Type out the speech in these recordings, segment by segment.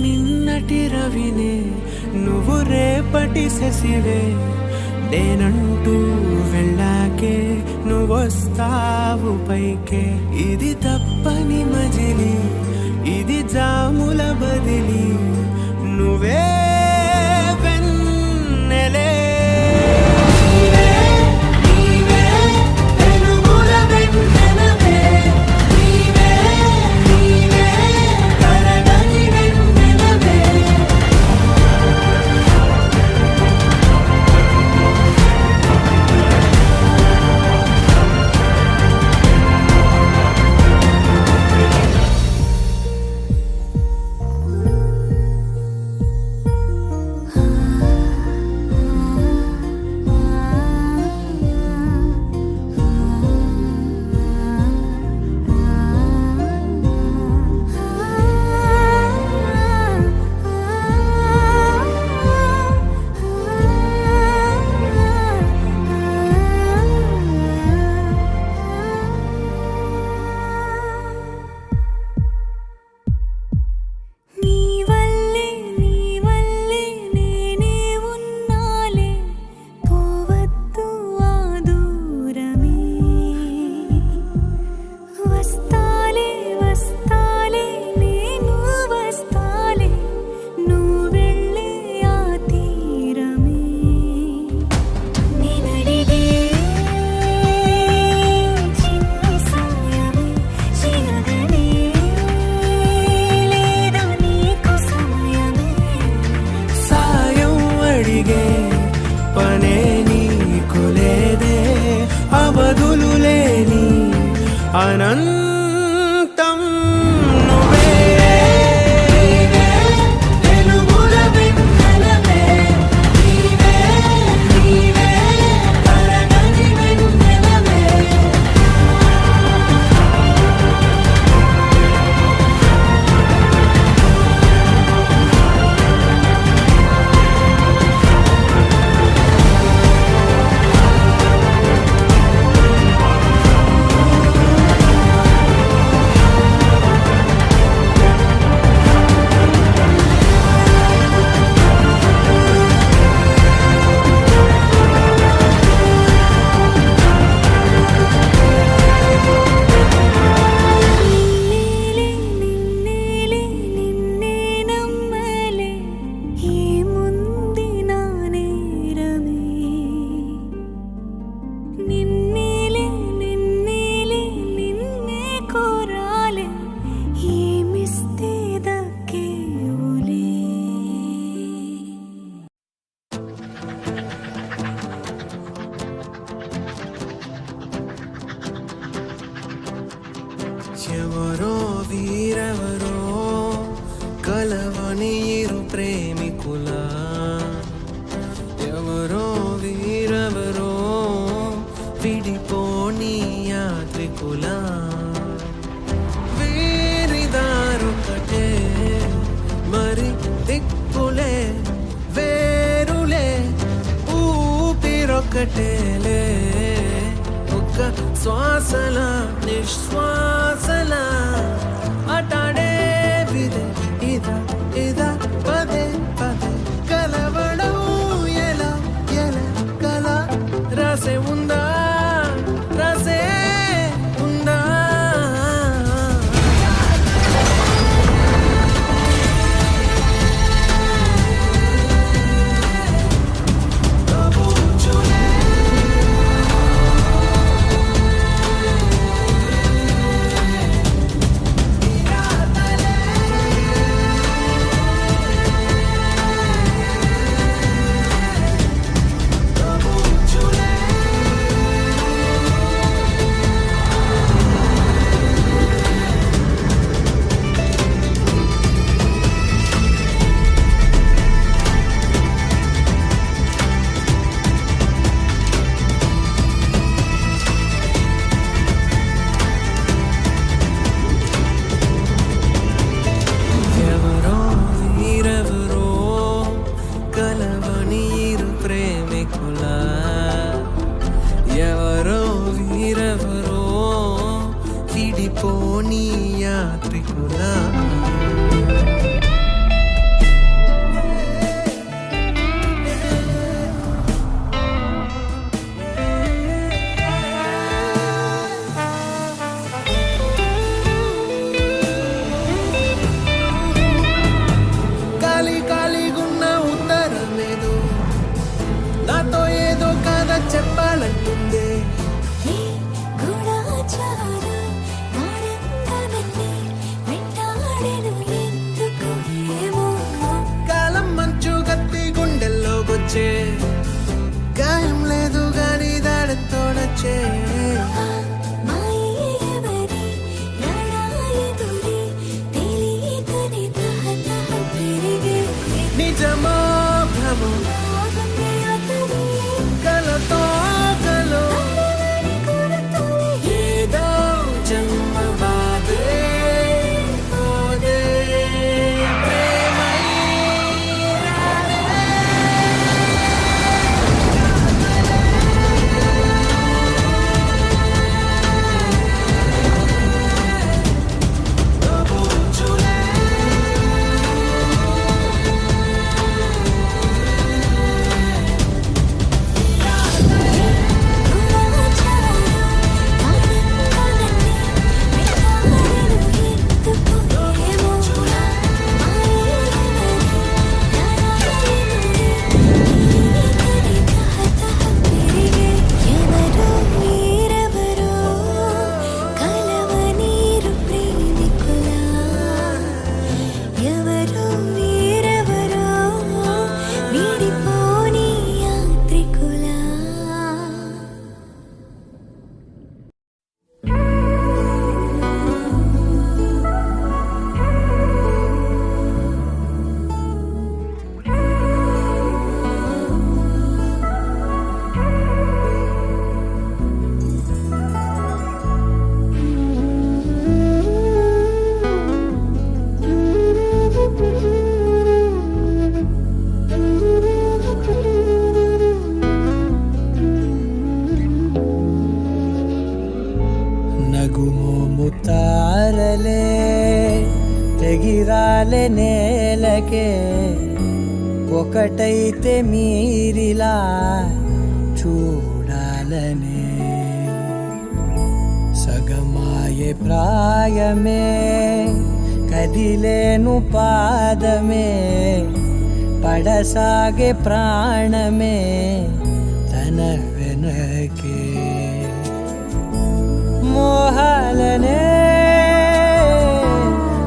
నిన్నటి రవినే నువ్వు రేపటి శశివే నేనంటూ వెళ్ళాకే నువ్వొస్తావు పైకే ఇది తప్పని మజిలి ఇది జాముల బదిలి నువ్వే వెన్నెలే పనే నీకు లేదే అవధులు లేని అనంతం నువ్వే ఎవరో వీరెవరో కలవని ఇరు ప్రేమికుల ఎవరో వీరెవరో విడిపోని యాత్రికుల వీరిదారొకటే మరి దిక్కులే వేరులే ఊపిరొకటేలే ఒక్క శ్వాసల నిశ్వాసల అటాడే విదే ఇదా ఇదా పదే పదే కలవడం ఎలా ఎలా కల రాసే ఉందా రాసే ఉందా తారలే తెగిరాలే నేలకే ఒకటైతే మీరిలా చూడాలనే సగమాయే ప్రాయమే కదిలేను పాదమే పడసాగే ప్రాణమే తన వెనకే మోహాలనే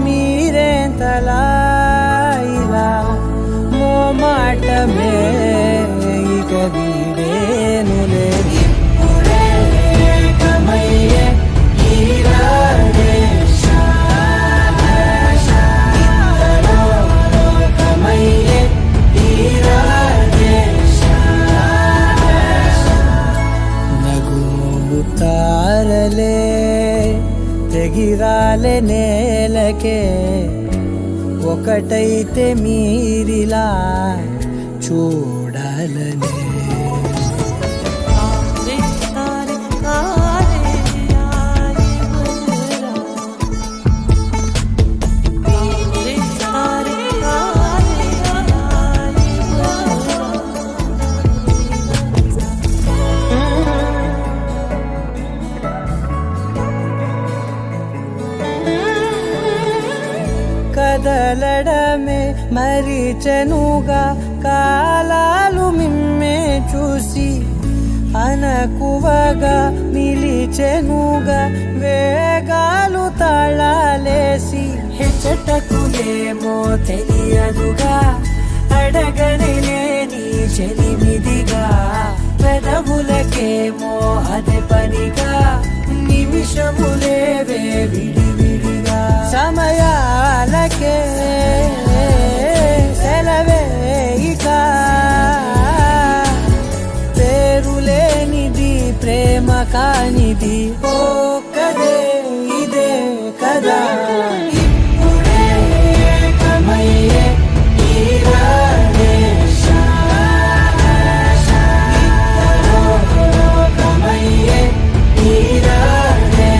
మీరేంతలా ఇలా మోమాటమే ఇక వీడేనులే ఇప్పుడే ఏకమయ్యే ఈరాడే ఇద్దరో లోకమయ్యే ఈరాడే నగుమోము తారలే తెగిరాలే నేలకే ఒకటైతే మీరిలా చూడాలనే కదలడమే మరిచెనుగా కాలాలు మిమ్మే చూసి అనకువగా నిలిచెనుగా వేగాలు తాళాలేసి హెచ్చటకులేమో తెలియదుగా అడగనిలేని చెలిమిదిగా పెదవులకేమో అదే పనిగా నిమిషములేవే విడివిడిగా సమయాలకే సెలవే ఇక పేరులేనిది ప్రేమ కానిది ఓ కదే ఇదే కదా ఇప్పుడే ఏకమయ్యే ఈరాడే ఇద్దరో లోకమయ్యే ఈరాడే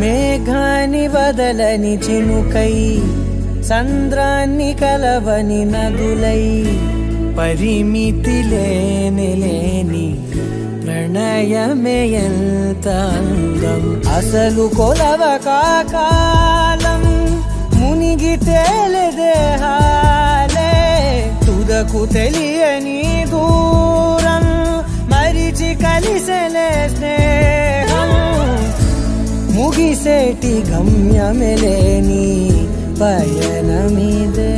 మేఘాన్ని వదలని చినుకై సంద్రాన్ని కలవని నదులై పరిమితి లేని ప్రణయమే ఎంత అందం అసలు కొలవ కాలం మునిగి తేలెదేహాలే తుదకు తెలియని దూరం మరిచి కలిసెలే స్నేహం ముగిసేటి గమ్యమెలేని పయనమిదే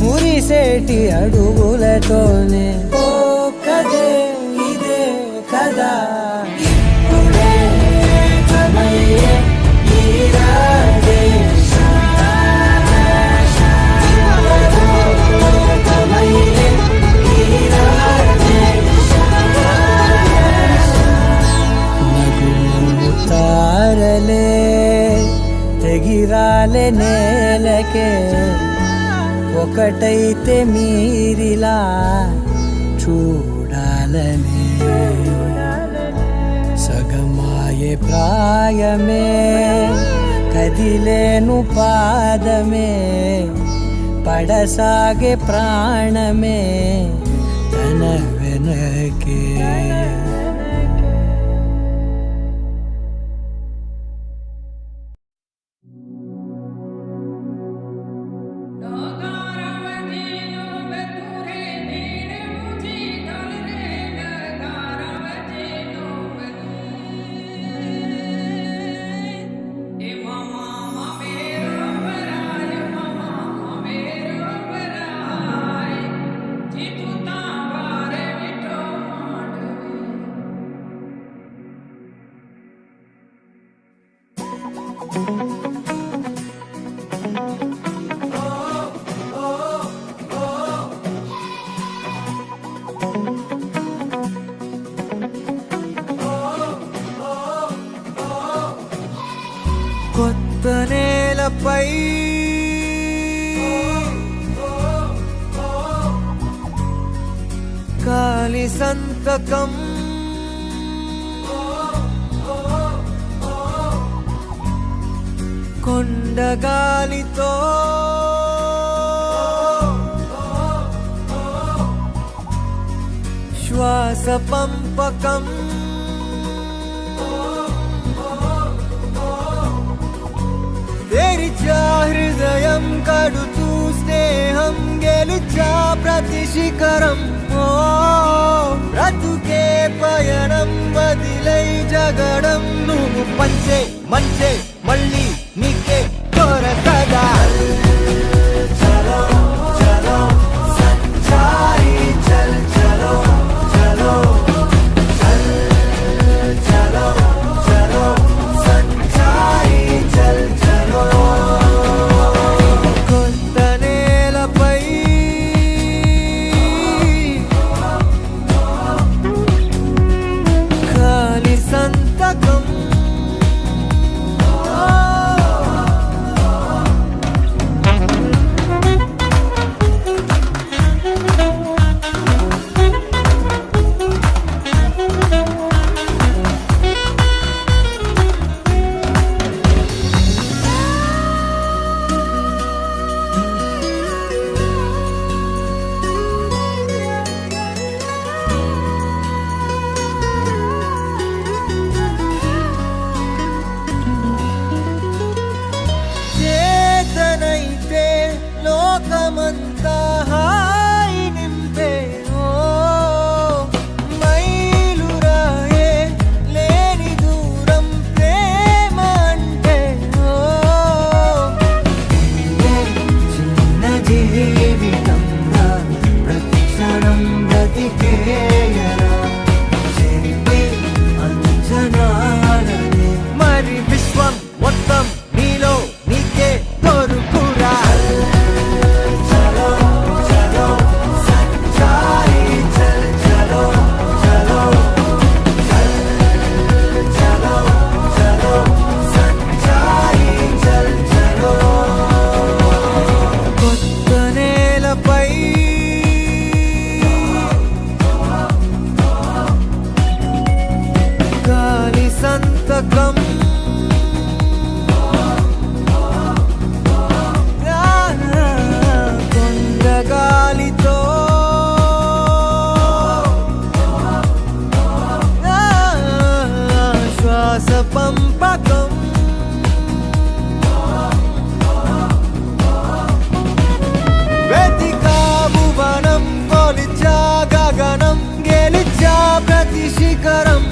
మురిసేటి అడుగులతోనే ఓ కదే ఇదే కదా ఇప్పుడే ఏకమయ్యే ఈరాడే ఇద్దరో లోకమయ్యే ఈరాడే నగుమోము తారలే తెగిరాలే నేలకే ఒకటైతే మీరిలా చూడాలనే సగమాయే ప్రాయమే కదిలేను పాదమే పడసాగే ప్రాణమే తన వెనకే కొత్త నేలపై గాలి సంతకం కొండగాలితో శ్వాస పంపకం తెరిచా హృదయం కడుతూ స్నేహం గెలుచా ప్రతి శిఖరం బ్రతుకే పయనం వదిలై జగడం నువ్వు పంచే మంచే మళ్ళీ నీకే దొరకదా చలో చలో సంచారి చల్ చలో చలో చల్ చలో చలో సంచారి చల్ చలో కొత్త నేలపై గాలి సంతకం చేతనైతే లోకమంతా హాయి నింపే మైలురాయే లేని దూరం ప్రేమ అంటే చిన్న జీవితంగా ప్రతి క్షణం బ్రతికేయరా చెరిపే అంచనాలనే మరి విశ్వం మొత్తం నీలో నీకే దొరుకురా చలో చలో సంచారి చల్ చలో చలో చల్ చలో చలో సంచారి చల్ చలో కొత్త నేలపై గాలి సంతకం కొండగాలితో శ్వాస పంపకం వెతికావు వనం కొలిచా గగనం గెలిచా ప్రతి శిఖరం